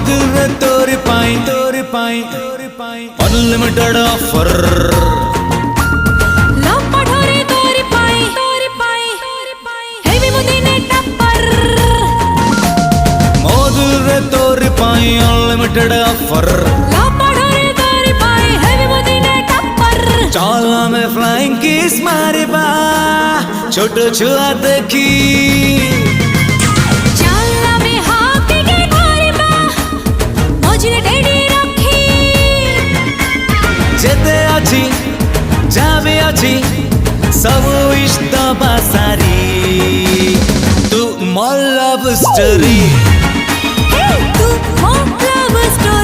दिल रे तोरी पाई अनलिमिटेड ऑफर लपढोरे तोरी पाई हेवी मुदिने टप्पर ओ दिल रे तोरी पाई अनलिमिटेड ऑफर लपढोरे तोरी पाई हेवी मुदिने टप्पर चाला में फ्लाइंग किस मारे बा छोटो छुआ देखी चाला में हाथी के मारिबा मझिरे टेडी रखी जेते अछि जाबे अछि सब इष्ट बासारी तू मोर लव स्टोरी हे तू मोर लव स्टोरी